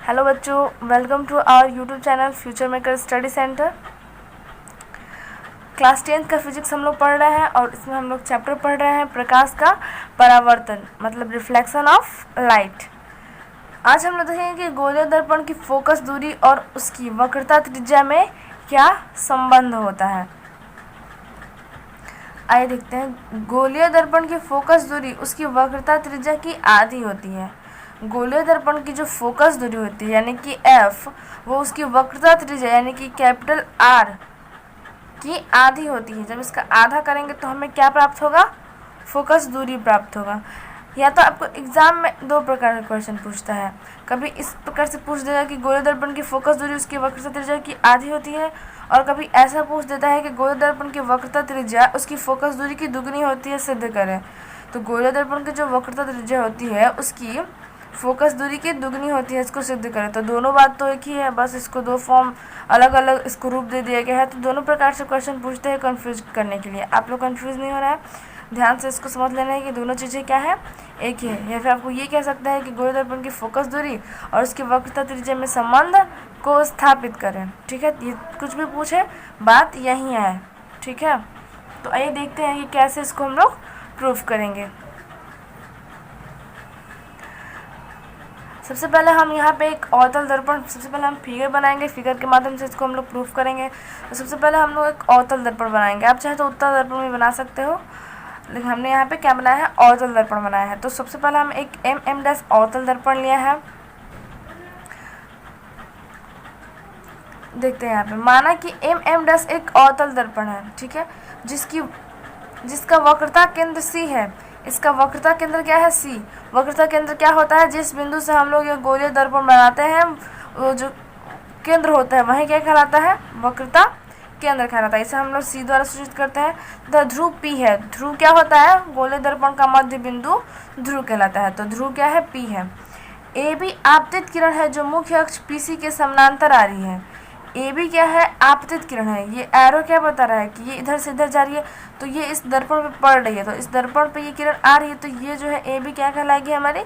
Hello बच्चों, welcome to our YouTube channel future maker study centre. Class 10th का physics हम लोग पढ़ रहे हैं और इसमें हम लोग चैप्टर पढ़ रहे हैं प्रकाश का परावर्तन, मतलब रिफ्लेक्शन ऑफ लाइट। आज हम लोग देखेंगे कि गोलीय दर्पण की फोकस दूरी और उसकी वक्रता त्रिज्या में क्या संबंध होता है। आइए देखते हैं। गोलीय दर्पण की फोकस दूरी उसकी वक्रता त्रिज्या की आधी होती है। गोलीय दर्पण की जो फोकस दूरी होती है यानी कि f, वो उसकी वक्रता त्रिज्या यानी कि कैपिटल R की आधी होती है। जब इसका आधा करेंगे तो हमें क्या प्राप्त होगा? फोकस दूरी प्राप्त होगा। या तो आपको एग्जाम में दो प्रकार का क्वेश्चन पूछता है। कभी इस प्रकार से पूछ देगा कि गोलीय दर्पण की फोकस दूरी उसकी वक्रता त्रिज्या की आधी होती है, और कभी ऐसा पूछ देता है कि गोलीय दर्पण की वक्रता त्रिज्या उसकी फोकस दूरी की दुगनी होती है, सिद्ध करें। तो गोलीय दर्पण की जो वक्रता त्रिज्या होती है उसकी फोकस दूरी की दुगनी होती है, इसको सिद्ध करें। तो दोनों बात तो एक ही है, बस इसको दो फॉर्म अलग अलग इसको रूप दे दिया गया है। तो दोनों प्रकार से क्वेश्चन पूछते हैं कंफ्यूज करने के लिए। आप लोग कंफ्यूज नहीं होना है, ध्यान से इसको समझ लेना है कि दोनों चीज़ें क्या है, एक ही है। या फिर आपको ये कह सकता है कि गोलीय दर्पण की फोकस दूरी और उसकी वक्रता त्रिज्या में संबंध को स्थापित करें। ठीक है, ये कुछ भी पूछे बात यही है। ठीक है, तो आइए देखते हैं कि कैसे इसको हम लोग प्रूफ करेंगे। सबसे पहले हम यहाँ पे एक अवतल दर्पण, सबसे पहले हम फिगर बनाएंगे, फिगर के माध्यम से इसको हम लोग प्रूफ करेंगे। तो सबसे पहले हम लोग एक अवतल दर्पण बनाएंगे। आप चाहे तो उत्तल दर्पण भी बना सकते हो, लेकिन हमने यहाँ पे क्या बनाया है? अवतल दर्पण बनाया है। तो सबसे पहले हम एक mm' अवतल दर्पण लिया है। देखते हैं यहाँ पे, माना कि mm' एक अवतल दर्पण है, ठीक है, जिसका वक्रता केंद्र C है। इसका वक्रता केंद्र क्या है? C। वक्रता केंद्र क्या होता है? जिस बिंदु से हम लोग ये गोलीय दर्पण बनाते हैं वो जो केंद्र होता है वही क्या कहलाता है? वक्रता केंद्र कहलाता है। इसे हम लोग C द्वारा सूचित करते हैं। तो ध्रुव P है। ध्रुव क्या होता है? गोलीय दर्पण का मध्य बिंदु ध्रुव कहलाता है। तो ध्रुव क्या है? P है। AB आपतित किरण है जो मुख्य अक्ष PC के समानांतर आ रही है। AB क्या है? आपतित किरण है। ये एरो क्या बता रहा है कि ये इधर से इधर जा रही है, तो ये इस दर्पण पे पड़ रही है, तो इस दर्पण पे ये किरण आ रही है, तो ये जो है AB क्या कहलाएगी? हमारी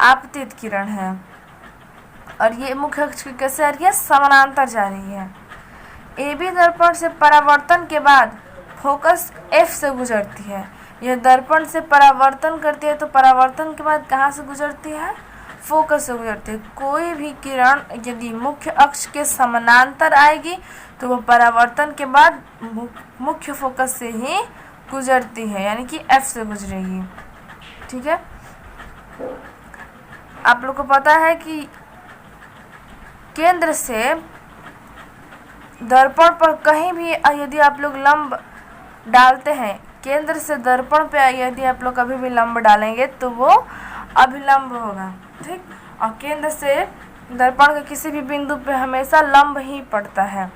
आपतित किरण है। और ये मुख्य अक्ष की कैसे आ रही है? समानांतर जा रही है। AB दर्पण से परावर्तन के बाद फोकस F से गुजरती है। यह दर्पण से परावर्तन करती है, तो परावर्तन के बाद कहाँ से गुजरती है? फोकस से गुजरती है। कोई भी किरण यदि मुख्य अक्ष के समानांतर आएगी तो वो परावर्तन के बाद मुख्य फोकस से ही गुजरती है, यानी कि F से गुजरेगी। ठीक है, आप लोग को पता है कि केंद्र से दर्पण पर कहीं भी यदि आप लोग लंब डालते हैं, केंद्र से दर्पण पे यदि आप लोग कभी भी लंब डालेंगे तो वो अभिलंब होगा। ठीक, और केंद्र से दर्पण के किसी भी बिंदु पे हमेशा लंब ही पड़ता है।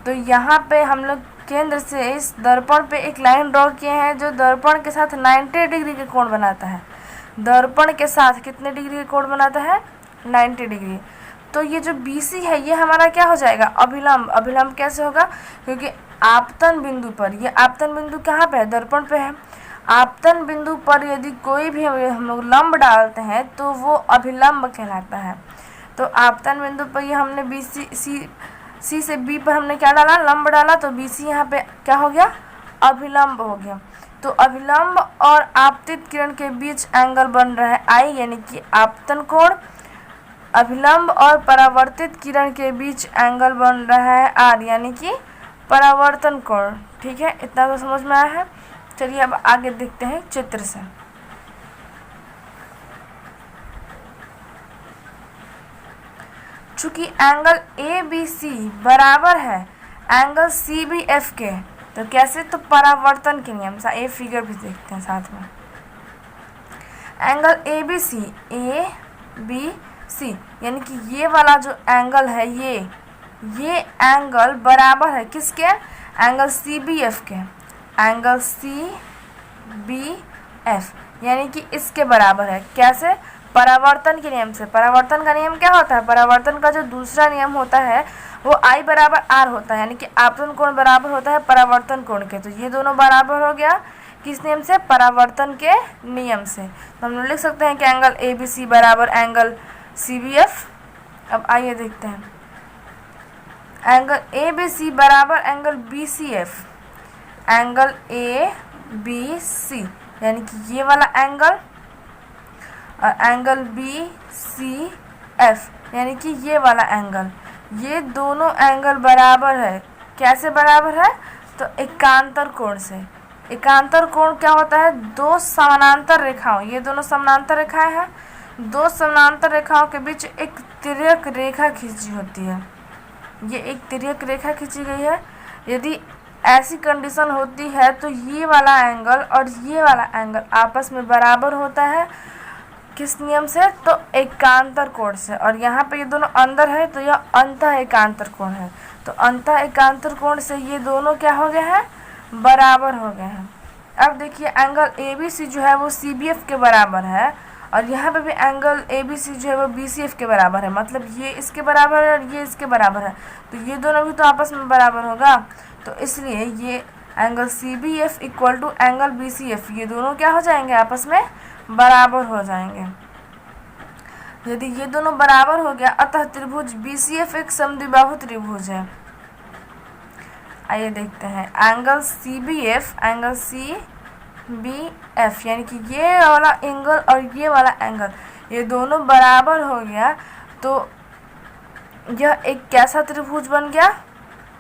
तो यहाँ पे हम लोग केंद्र से इस दर्पण पे एक लाइन ड्रॉ किए हैं जो दर्पण के साथ 90 डिग्री के कोण बनाता है। दर्पण के साथ कितने डिग्री के कोण बनाता है? 90 डिग्री। तो ये जो BC है ये हमारा क्या हो जाएगा? अभिलंब। अभिलंब कैसे होगा? क्योंकि आपतन बिंदु पर, ये आपतन बिंदु कहाँ पे है? दर्पण पे है। आपतन बिंदु पर यदि कोई भी हम लोग लंब डालते हैं तो वो अभिलंब कहलाता है। तो आपतन बिंदु पर ये हमने C से B पर हमने क्या डाला? लंब डाला, तो BC यहाँ पे क्या हो गया? अभिलंब हो गया। तो अभिलंब और आपतित किरण के बीच एंगल बन रहा है I, यानी कि आपतन कोण। अभिलंब और परावर्तित किरण के बीच एंगल बन रहा है R, यानी कि परावर्तन कोण। ठीक है, इतना तो समझ में आया है। चलिए अब आगे देखते हैं चित्र से। चूंकि एंगल ABC बराबर है एंगल CBF के, तो कैसे? तो परावर्तन के नियम से। ये फिगर भी देखते हैं साथ में। एंगल ABC यानी कि ये वाला जो एंगल है ये एंगल बराबर है किसके? एंगल CBF के। एंगल CBF यानी कि इसके बराबर है। कैसे? परावर्तन के नियम से। परावर्तन का नियम क्या होता है? परावर्तन का जो दूसरा नियम होता है वो I बराबर R होता है, यानी कि आपतन कोण बराबर होता है परावर्तन कोण के। तो ये दोनों बराबर हो गया किस नियम से? परावर्तन के नियम से। तो हम लोग लिख सकते हैं कि एंगल ABC बराबर एंगल CBF। अब आइए देखते हैं, एंगल ए बी सी बराबर angle B C F, angle A B C यानी कि ये वाला एंगल, और एंगल बी सी एफ यानी कि ये वाला एंगल, ये दोनों एंगल बराबर है। कैसे बराबर है? तो एकांतर कोण से। एकांतर कोण क्या होता है? दो समानांतर रेखाओं, ये दोनों समानांतर रेखाएं हैं, दो समानांतर रेखाओं के बीच एक तिर्यक रेखा खींची होती है। ये एक तिर्यक रेखा खींची गई है। यदि ऐसी कंडीशन होती है तो ये वाला एंगल और ये वाला एंगल आपस में बराबर होता है। किस नियम से? तो एकांतर कोण से। और यहाँ पे ये दोनों अंदर है तो यह अंतः एकांतर कोण है। तो अंतः एकांतर कोण से ये दोनों क्या हो गए हैं? बराबर हो गए हैं। अब देखिए एंगल ए बी सी जो है वो सी बी एफ के बराबर है, और यहाँ पे भी एंगल ए बी सी जो है वो बी सी एफ के बराबर है। मतलब ये इसके बराबर है और ये इसके बराबर है, तो ये दोनों भी तो आपस में बराबर होगा। तो इसलिए ये angle C B F equal to angle B C F, ये दोनों क्या हो जाएंगे? आपस में बराबर हो जाएंगे। यदि ये दोनों बराबर हो गया, अतः त्रिभुज बी सी एफ एक समद्विबाहु त्रिभुज है। आइए देखते हैं, angle C B F, angle C B F यानी कि ये वाला एंगल और ये वाला एंगल, ये दोनों बराबर हो गया तो यह एक कैसा त्रिभुज बन गया?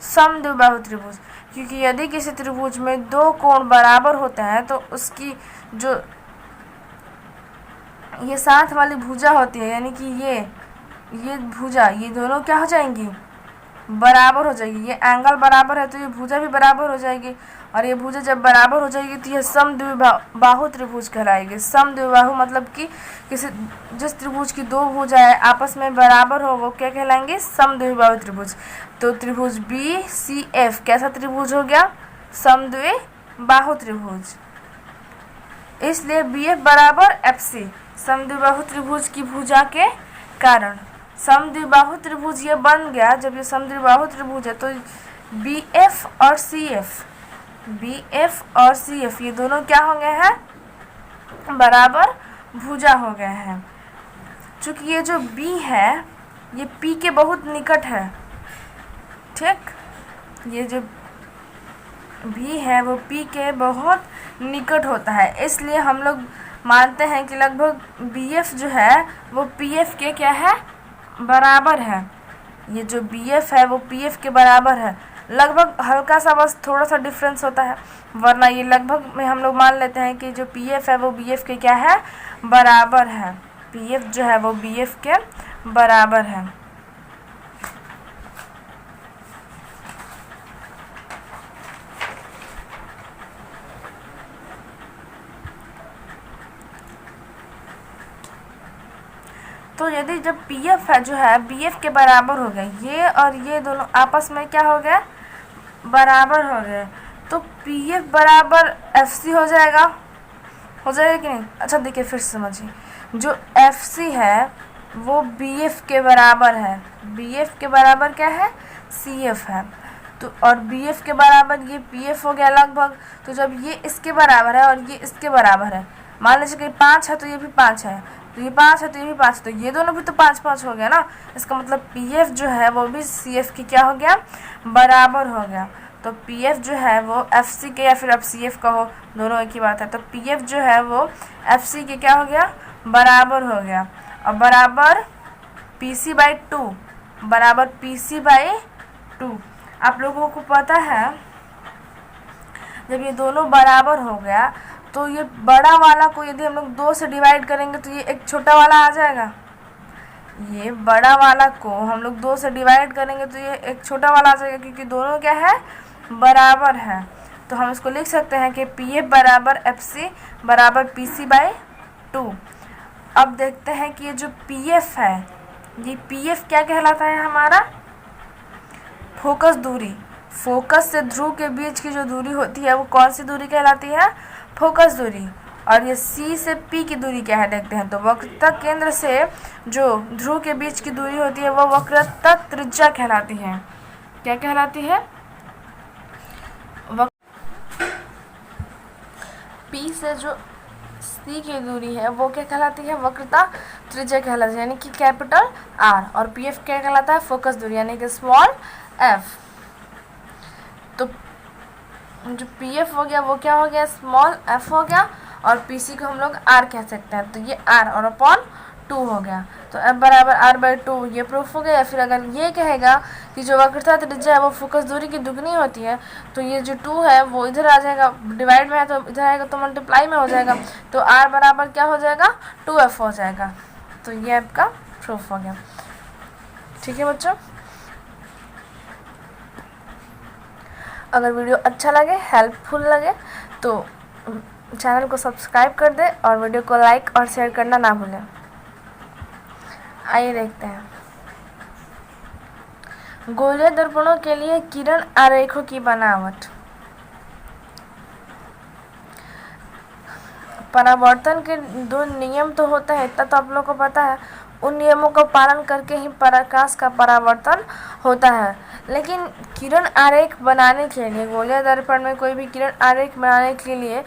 समद्विबाहु त्रिभुज। क्योंकि यदि किसी त्रिभुज में दो कोण बराबर होते हैं तो उसकी जो ये साथ वाली भुजा होती है, यानी कि ये भुजा, ये दोनों क्या हो जाएंगी? बराबर हो जाएगी। ये एंगल बराबर है तो ये भुजा भी बराबर हो जाएगी, और ये भुजा जब बराबर हो जाएगी तो यह समद्विबाहु त्रिभुज कहलाएगी। समद्विबाहु मतलब कि किसी जिस त्रिभुज की दो भुजाएं आपस में बराबर हो वो क्या कहलाएंगे? समद्विबाहु त्रिभुज। तो त्रिभुज बी सी एफ कैसा त्रिभुज हो गया? समद्विबाहु त्रिभुज। इसलिए बी एफ बराबर एफ सी, समद्विबाहु त्रिभुज की भुजा के कारण समद्विबाहु त्रिभुज ये बन गया। जब ये समद्विबाहु त्रिभुज है तो बी एफ और सी एफ, बी एफ और सी एफ ये दोनों क्या हो गए हैं? बराबर भुजा हो गए हैं। चूँकि ये जो बी है ये पी के बहुत निकट है, ठीक, ये जो बी है वो पी के बहुत निकट होता है, इसलिए हम लोग मानते हैं कि लगभग बी एफ जो है वो पी एफ के क्या है? बराबर है। ये जो बी एफ है वो पी एफ के बराबर है। लगभग हल्का सा बस थोड़ा सा डिफरेंस होता है, वरना ये लगभग में हम लोग मान लेते हैं कि जो पी एफ है वो बी एफ के क्या है? बराबर है। पी एफ जो है वो बी एफ के बराबर है। तो यदि जब पी एफ है जो है बी एफ के बराबर हो गए, ये और ये दोनों आपस में क्या हो गए? बराबर हो गए, तो पी एफ बराबर एफ सी हो जाएगा कि नहीं? अच्छा देखिए फिर समझिए, जो एफ सी है वो बी एफ के बराबर है। बी एफ के बराबर क्या है? सी एफ है। तो और बी एफ के बराबर ये पी एफ हो गया लगभग। तो जब ये इसके बराबर है और ये इसके बराबर है, मान लीजिए कि 5 है तो ये भी 5 है, तो ये 5 है तो ये भी 5, तो ये दोनों भी तो 5-5 हो गया ना। इसका मतलब पी एफ जो है वो भी सी एफ की क्या हो गया? बराबर हो गया। तो पी एफ जो है वो एफ सी के या फिर एफ सी एफ का हो, दोनों एक ही बात है। तो पी एफ जो है वो एफ सी के क्या हो गया? बराबर हो गया। और बराबर पी सी बाई 2, बराबर पी सी बाई 2। आप लोगों को पता है जब ये दोनों बराबर हो गया तो ये बड़ा वाला को यदि हम लोग 2 से डिवाइड करेंगे तो ये एक छोटा वाला आ जाएगा। ये बड़ा वाला को हम लोग 2 से डिवाइड करेंगे तो ये एक छोटा वाला आ जाएगा, क्योंकि दोनों क्या है? बराबर है। तो हम इसको लिख सकते हैं कि पी एफ बराबर एफ सी बराबर पी सी बाई 2। अब देखते हैं कि ये जो पी एफ है, ये पी एफ क्या कहलाता है? हमारा फोकस दूरी। फोकस से ध्रुव के बीच की जो दूरी होती है वो कौन सी दूरी कहलाती है? फोकस दूरी। और ये सी से पी की दूरी क्या है देखते हैं। तो वक्रता केंद्र से जो ध्रुव के बीच की दूरी होती है वो वक्रता त्रिज्या कहलाती है। क्या कहलाती है? पी से जो सी की दूरी है वो क्या कहलाती है, वक्रता त्रिज्या कहलाती है, यानी कि कैपिटल आर। और पी एफ क्या कहलाता है, फोकस दूरी, यानी कि स्मॉल एफ। तो जो पी एफ हो गया वो क्या हो गया, स्मॉल एफ हो गया, और पी सी को हम लोग आर कह सकते हैं, तो ये आर और अपॉन 2 हो गया। तो एफ बराबर आर बाई 2 ये प्रूफ हो गया। या फिर अगर ये कहेगा कि जो वक्रता त्रिज्या है वो फोकस दूरी की दुगनी होती है, तो ये जो 2 है वो इधर आ जाएगा, डिवाइड में है तो इधर आएगा तो मल्टीप्लाई में हो जाएगा, तो आर बराबर क्या हो जाएगा, 2f हो जाएगा। तो ये आपका प्रूफ हो गया। ठीक है बच्चों, अगर वीडियो अच्छा लगे, हेल्पफुल लगे, तो चैनल को सब्सक्राइब कर दे और वीडियो को लाइक और शेयर करना ना भूलें। आइए देखते हैं, गोलीय दर्पणों के लिए किरण आरेखों की बनावट। परावर्तन के 2 नियम तो होते हैं, इतना तो आप लोग को पता है। उन नियमों का पालन करके ही प्रकाश का परावर्तन होता है। लेकिन किरण आरेख बनाने के लिए, गोलीय दर्पण में कोई भी किरण आरेख बनाने के लिए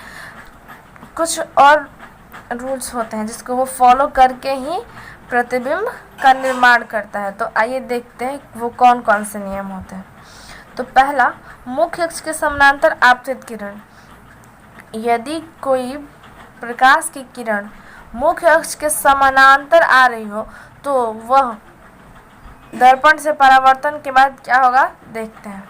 कुछ और रूल्स होते हैं जिसको वो फॉलो करके ही प्रतिबिंब का निर्माण करता है। तो आइए देखते हैं वो कौन कौन से नियम होते हैं। तो पहला, मुख्य अक्ष के समानांतर आपतित किरण। यदि कोई प्रकाश की किरण मुख्य अक्ष के समानांतर आ रही हो तो वह दर्पण से परावर्तन के बाद क्या होगा, देखते हैं।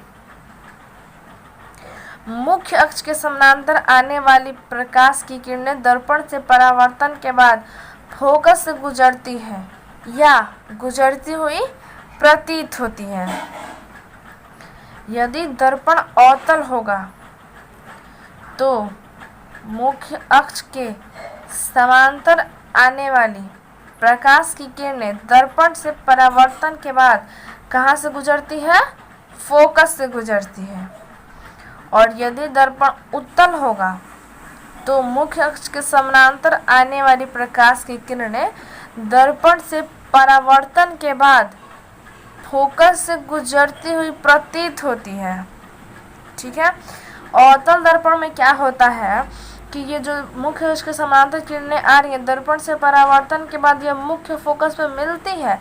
मुख्य अक्ष के समानांतर आने वाली प्रकाश की किरणें दर्पण से परावर्तन के बाद फोकस से गुजरती है या गुजरती हुई प्रतीत होती है। यदि दर्पण अवतल होगा तो मुख्य अक्ष के समांतर आने वाली प्रकाश की किरणें दर्पण से परावर्तन के बाद कहाँ से गुजरती है, फोकस से गुजरती है। और यदि दर्पण उत्तल होगा तो मुख्य अक्ष के समानांतर आने वाली प्रकाश की किरणें दर्पण से परावर्तन के बाद फोकस से गुजरती हुई प्रतीत होती है। ठीक है, अवतल दर्पण में क्या होता है कि ये जो मुख्य अक्ष के समानांतर किरणें आ रही हैं दर्पण से परावर्तन के बाद यह मुख्य फोकस पे मिलती है,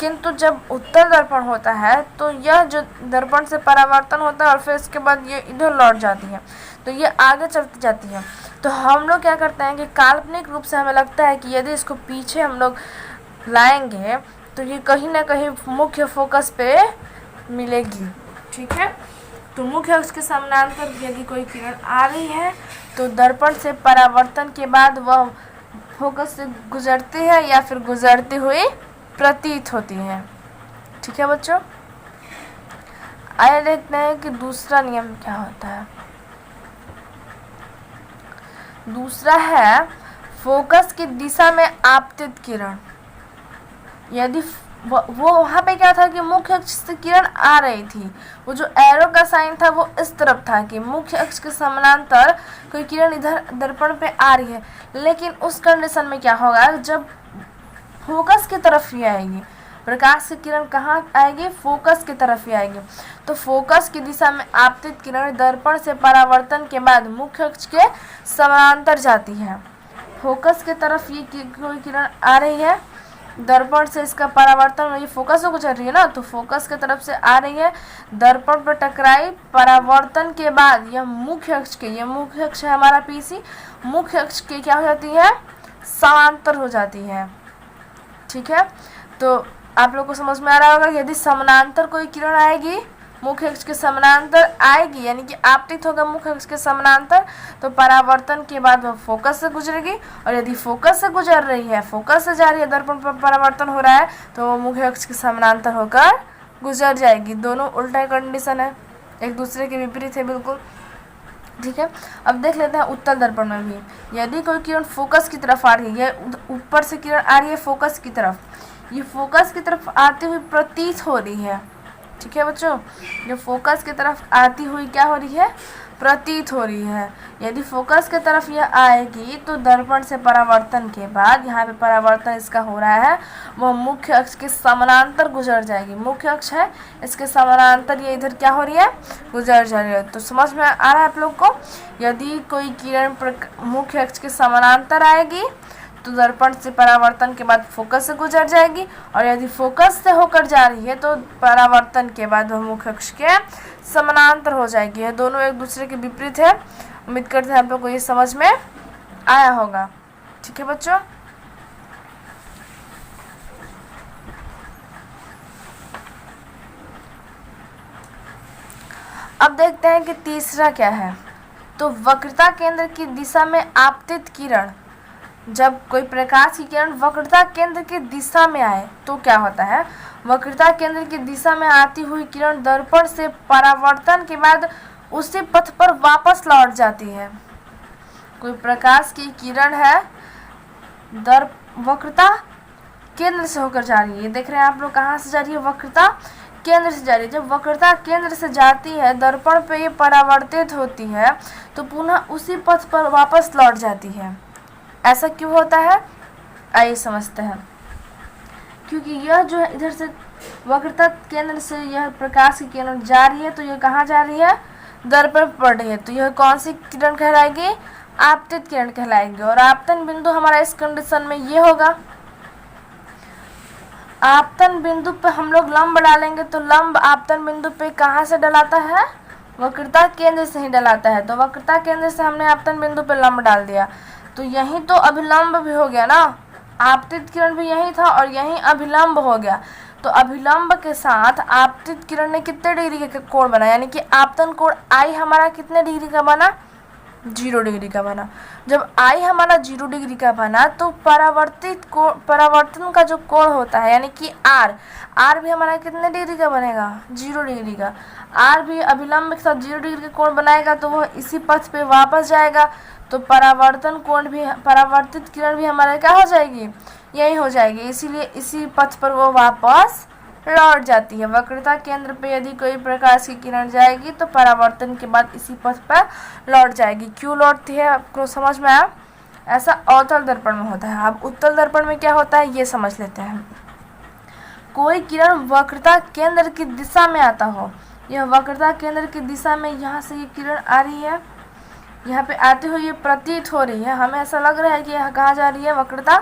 किंतु जब उत्तल दर्पण होता है तो यह जो दर्पण से परावर्तन होता है और फिर इसके बाद ये इधर लौट जाती है, तो ये आगे चलती जाती है। तो हम लोग क्या करते हैं कि काल्पनिक रूप से हमें लगता है कि यदि इसको पीछे हम लोग लाएंगे तो ये कहीं ना कहीं मुख्य फोकस पे मिलेगी। ठीक है, तो मुख्य अक्ष के समानांतर यदि कोई किरण आ रही है तो दर्पण से परावर्तन के बाद वह फोकस से गुजरती है या फिर गुजरती हुई प्रतीत होती है। ठीक है बच्चों, आइए देखते हैं कि दूसरा नियम क्या होता है। दूसरा है फोकस की दिशा में आपतित किरण। यदि वो वहाँ पे क्या था कि मुख्य अक्ष से किरण आ रही थी, वो जो एरो का साइन था वो इस तरफ था कि मुख्य अक्ष के समानांतर कोई किरण इधर दर्पण पे आ रही है, लेकिन उस कंडीशन में क्या होगा, जब फोकस की तरफ ही आएगी प्रकाश की किरण, कहाँ आएगी, फोकस की तरफ ही आएगी। तो फोकस की दिशा में आपतित किरण दर्पण से परावर्तन के बाद मुख्य अक्ष के समानांतर जाती है। फोकस की तरफ ये कोई किरण आ रही है, दर्पण से इसका परावर्तन, ये फोकस से गुजर रही है ना, तो फोकस की तरफ से आ रही है, दर्पण पर टकराई, परावर्तन के बाद यह मुख्य अक्ष के, ये मुख्य अक्ष है हमारा पीसी, मुख्य अक्ष के क्या हो जाती है, समांतर हो जाती है। ठीक है, तो आप लोग को समझ में आ रहा होगा, यदि समानांतर कोई किरण आएगी, मुख्य अक्ष के समानांतर आएगी, यानी कि आपतित होगा मुख्य अक्ष के समानांतर, तो परावर्तन के बाद वह फोकस से गुजरेगी। और यदि फोकस से गुजर रही है, फोकस से जा रही है, दर्पण पर परावर्तन हो रहा है, तो वो मुख्य अक्ष के समानांतर होकर गुजर जाएगी। दोनों उल्टा कंडीशन है, एक दूसरे के विपरीत है बिल्कुल। ठीक है, अब देख लेते हैं उत्तल दर्पण में भी। यदि कोई किरण फोकस की तरफ आ रही है, ऊपर से किरण आ रही है फोकस की तरफ, ये फोकस की तरफ आती हुई प्रतीत हो रही है। ठीक है बच्चों, जो फोकस की तरफ आती हुई क्या हो रही है, प्रतीत हो रही है। यदि फोकस की तरफ यह आएगी तो दर्पण से परावर्तन के बाद यहाँ पे परावर्तन इसका हो रहा है, वह मुख्य अक्ष के समानांतर गुजर जाएगी। मुख्य अक्ष है, इसके समानांतर ये इधर क्या हो रही है, गुजर जा रही है। तो समझ में आ रहा है आप लोग को? यदि कोई किरण मुख्य अक्ष के समानांतर आएगी तो दर्पण से परावर्तन के बाद फोकस से गुजर जाएगी, और यदि फोकस से होकर जा रही है तो परावर्तन के बाद वह मुख्य अक्ष के समानांतर हो जाएगी। यह दोनों एक दूसरे के विपरीत है। उम्मीद करते हैं आप लोग को ये समझ में आया होगा। ठीक है बच्चों, अब देखते हैं कि तीसरा क्या है। तो वक्रता केंद्र की दिशा में आपतित किरण, जब कोई प्रकाश की किरण वक्रता केंद्र की दिशा में आए तो क्या होता है, वक्रता केंद्र की दिशा में आती हुई किरण दर्पण से परावर्तन के बाद उसी पथ पर वापस लौट जाती है। कोई प्रकाश की किरण है, वक्रता केंद्र से होकर जा रही है, देख रहे हैं आप लोग कहाँ से जा रही है, वक्रता केंद्र से जा रही है। जब वक्रता केंद्र से जाती है, दर्पण पे ये परावर्तित होती है तो पुनः उसी पथ पर वापस लौट जाती है। ऐसा क्यों होता है, आइए समझते हैं। क्योंकि यह जो है इधर से वक्रता केंद्र से यह प्रकाश की किरण जा रही है, तो यह कहाँ जा रही है, दर्पण पर पड़ रही है, तो यह कौन सी किरण कहलाएगी, आपतित किरण कहलाएगी। और आपतन बिंदु हमारा इस कंडीशन में ये होगा, आपतन बिंदु पे हम लोग लंब डालेंगे तो लंब आपतन बिंदु पे कहाँ से डलाता है, वक्रता केंद्र से ही डलाता है। तो वक्रता केंद्र से हमने आपतन बिंदु पे लंब डाल दिया, तो यही तो अभिलंब भी हो गया ना, आपतित किरण भी यही था और यही अभिलंब हो गया। तो अभिलंब के साथ आपतित किरण ने कितने डिग्री का कोण बना, यानी कि आपतन कोण आई हमारा कितने डिग्री का बना, 0 डिग्री का बना। जब आई हमारा 0 डिग्री का बना तो परावर्तन का जो कोण होता है यानी कि आर भी हमारा कितने डिग्री का बनेगा, 0 डिग्री का। आर भी अभिलंब के साथ 0 डिग्री का कोण बनाएगा तो वह इसी पथ पे वापस जाएगा, तो परावर्तन कोण भी, परावर्तित किरण भी हमारा क्या हो जाएगी, यही हो जाएगी। इसीलिए इसी पथ पर वो वापस लौट जाती है। वक्रता केंद्र पे यदि कोई प्रकाश की किरण जाएगी तो परावर्तन के बाद इसी पथ पर लौट जाएगी। क्यों लौटती है आपको समझ में आया? ऐसा अवतल दर्पण में होता है। अब उत्तल दर्पण में क्या होता है ये समझ लेते हैं। कोई किरण वक्रता केंद्र की दिशा में आता हो, यह वक्रता केंद्र की दिशा में यहाँ से ये किरण आ रही है, यहाँ पे आते हुए ये प्रतीत हो रही है, हमें ऐसा लग रहा है कि यह कहाँ जा रही है, वक्रता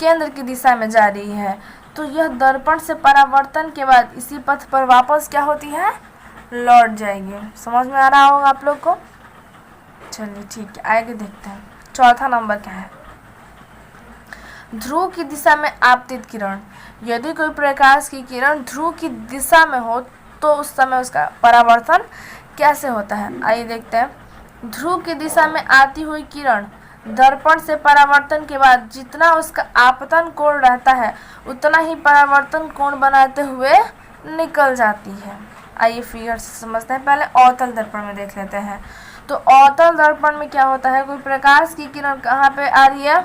केंद्र की दिशा में जा रही है। तो यह दर्पण से परावर्तन के बाद इसी पथ पर वापस क्या होती है, लौट जाएगी। समझ में आ रहा होगा आप लोग को? चलिए ठीक है, आगे देखते हैं। चौथा नंबर क्या है, ध्रुव की दिशा में आपतित किरण। यदि कोई प्रकाश की किरण ध्रुव की दिशा में हो तो उस समय उसका परावर्तन कैसे होता है, आइए देखते हैं। ध्रुव की दिशा में आती हुई किरण दर्पण से परावर्तन के बाद जितना उसका आपतन कोण रहता है उतना ही परावर्तन कोण बनाते हुए निकल जाती है। आइए फिगर से समझते हैं। पहले अवतल दर्पण में देख लेते हैं। तो अवतल दर्पण में क्या होता है, कोई प्रकाश की किरण कहाँ पे आ रही है,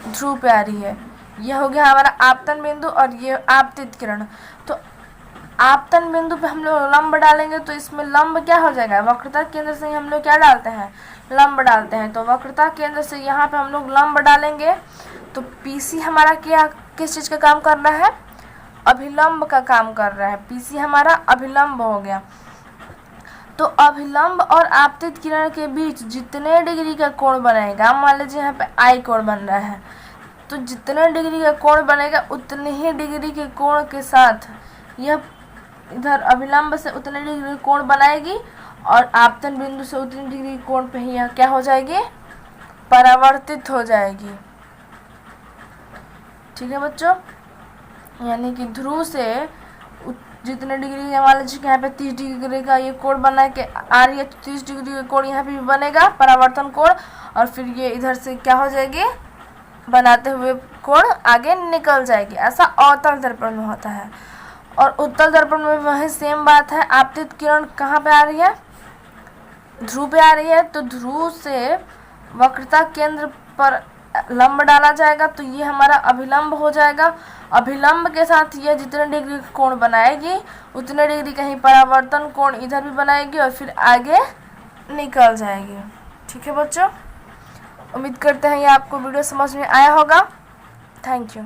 ध्रुव पे आ रही है। यह हो गया हमारा आपतन बिंदु और ये आपतित किरण। तो आपतन बिंदु पे हम लोग लंब डालेंगे तो इसमें लंब क्या हो जाएगा, वक्रता केंद्र से हम लोग क्या डालते हैं, लंब डालते हैं। तो वक्रता केंद्र से यहाँ पे हम लोग लंब डालेंगे तो पीसी हमारा क्या, किस चीज़ का काम कर रहा है, अभिलंब का काम कर रहा है। पीसी हमारा अभिलंब हो गया। तो अभिलंब और आपतित किरण के बीच जितने डिग्री का कोण बनेगा, मान लीजिए यहाँ पे आई कोण बन रहा है, तो जितने डिग्री का कोण बनेगा उतने ही डिग्री के कोण के साथ यह इधर अभिलंब से उतने डिग्री कोण बनाएगी और आपतन बिंदु से उतनी डिग्री कोण पे ही क्या हो जाएगी, परावर्तित हो जाएगी। ठीक है बच्चों, यानी कि ध्रुव से जितने डिग्री का, मान लीजिए यहाँ पे 30 डिग्री का ये कोण बना के आ रही है तो 30 डिग्री का कोण यहाँ पे भी बनेगा, परावर्तन कोण, और फिर ये इधर से क्या हो जाएगी, बनाते हुए कोण आगे निकल जाएगी। ऐसा अवतल दर्पण में होता है। और उत्तल दर्पण में वही सेम बात है। आपतित किरण कहाँ पे आ रही है, ध्रुव पे आ रही है, तो ध्रुव से वक्रता केंद्र पर लंब डाला जाएगा तो ये हमारा अभिलंब हो जाएगा। अभिलंब के साथ ये जितने डिग्री कोण बनाएगी उतने डिग्री का ही परावर्तन कोण इधर भी बनाएगी और फिर आगे निकल जाएगी। ठीक है बच्चों, उम्मीद करते हैं ये आपको वीडियो समझ में आया होगा। Thank you.